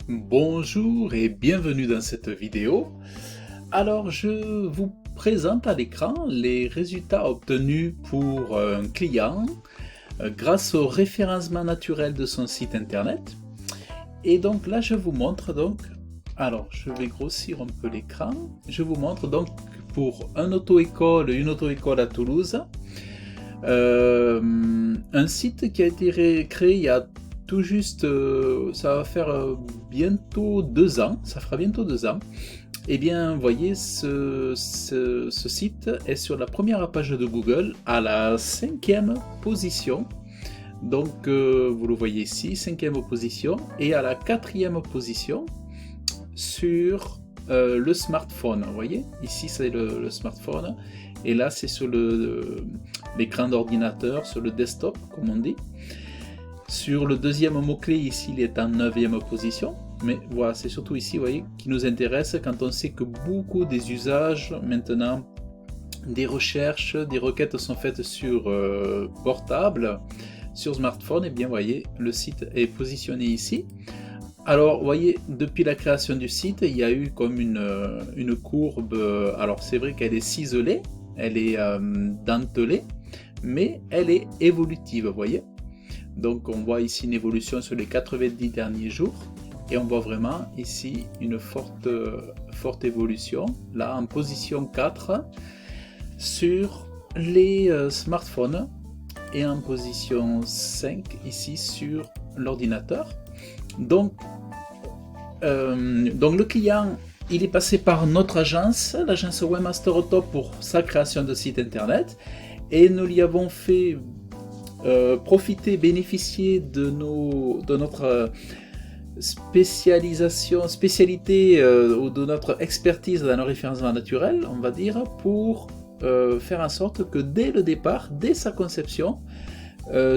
Bonjour et bienvenue dans cette vidéo. Alors je vous présente à l'écran les résultats obtenus pour un client grâce au référencement naturel de son site internet. Et donc là je vous montre alors je vais grossir un peu l'écran, je vous montre donc pour une auto-école à Toulouse, un site qui a été créé il y a tout juste, ça va faire bientôt 2 ans, ça fera bientôt 2 ans. Eh bien, vous voyez, ce site est sur la première page de Google à la 5e position. Donc, vous le voyez ici, 5e position, et à la 4e position sur le smartphone. Vous voyez, ici c'est le smartphone, et là c'est sur l'écran d'ordinateur, sur le desktop, comme on dit. Sur le deuxième mot-clé, ici, il est en 9e position. Mais voilà, c'est surtout ici, vous voyez, qui nous intéresse quand on sait que beaucoup des usages, maintenant, des recherches, des requêtes sont faites sur portable, sur smartphone. Et bien, vous voyez, le site est positionné ici. Alors, vous voyez, depuis la création du site, il y a eu comme une courbe. Alors, c'est vrai qu'elle est ciselée, elle est dentelée, mais elle est évolutive, vous voyez. Donc on voit ici une évolution sur les 90 derniers jours et on voit vraiment ici une forte évolution, là en position 4 sur les smartphones et en position 5 ici sur l'ordinateur. Donc le client, il est passé par notre agence, l'agence Webmaster Top, pour sa création de site internet, et nous lui avons fait bénéficier de notre spécialité ou de notre expertise dans le référencement naturel, on va dire, pour faire en sorte que dès le départ, dès sa conception,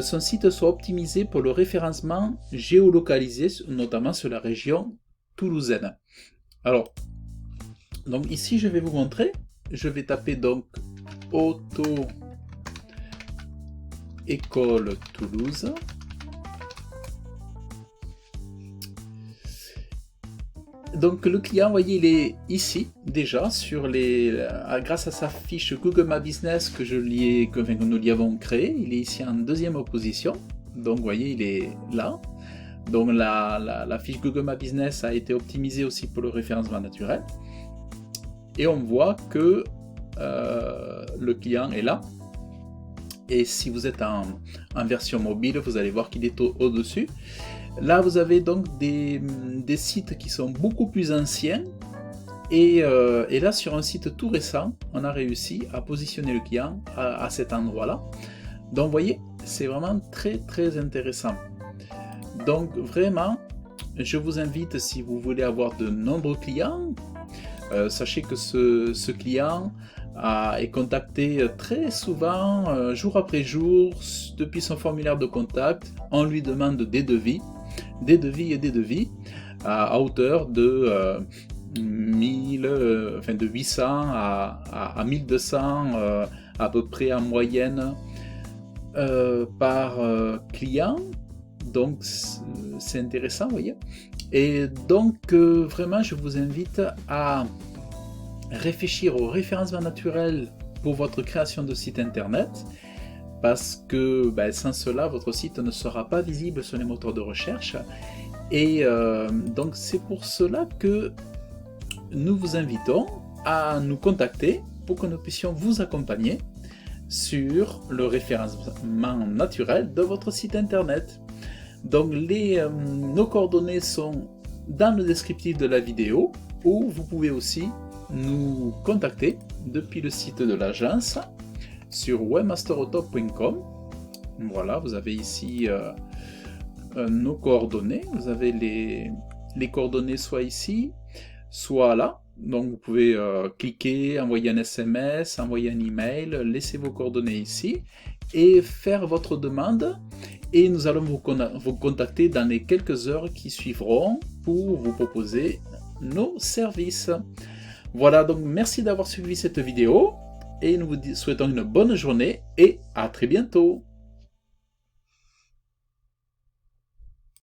son site soit optimisé pour le référencement géolocalisé, notamment sur la région toulousaine. Alors, donc ici je vais vous montrer, je vais taper donc auto-école Toulouse. Donc le client, vous voyez, il est ici déjà sur grâce à sa fiche Google My Business que nous lui avons créé. Il est ici en 2e position. Donc vous voyez, il est là. Donc la fiche Google My Business a été optimisée aussi pour le référencement naturel. Et on voit que le client est là. Et si vous êtes en version mobile, vous allez voir qu'il est au-dessus. Là, vous avez donc des sites qui sont beaucoup plus anciens. Et là, sur un site tout récent, on a réussi à positionner le client à cet endroit-là. Donc, vous voyez, c'est vraiment très, très intéressant. Donc, vraiment, je vous invite, si vous voulez avoir de nombreux clients, sachez que ce client est contacté très souvent, jour après jour, depuis son formulaire de contact. On lui demande des devis à hauteur de 800 à 1200 à peu près en moyenne par client. Donc c'est intéressant, vous voyez. Et donc vraiment, je vous invite à réfléchir au référencement naturel pour votre création de site internet, parce que sans cela, votre site ne sera pas visible sur les moteurs de recherche. Et donc c'est pour cela que nous vous invitons à nous contacter pour que nous puissions vous accompagner sur le référencement naturel de votre site internet. Donc nos coordonnées sont dans le descriptif de la vidéo, ou vous pouvez aussi nous contacter depuis le site de l'agence sur webmasterotop.com. Voilà, vous avez ici nos coordonnées. Vous avez les coordonnées soit ici, soit là. Donc vous pouvez cliquer, envoyer un SMS, envoyer un email, laisser vos coordonnées ici et faire votre demande. Et nous allons vous contacter dans les quelques heures qui suivront pour vous proposer nos services. Voilà, donc merci d'avoir suivi cette vidéo et nous vous souhaitons une bonne journée et à très bientôt.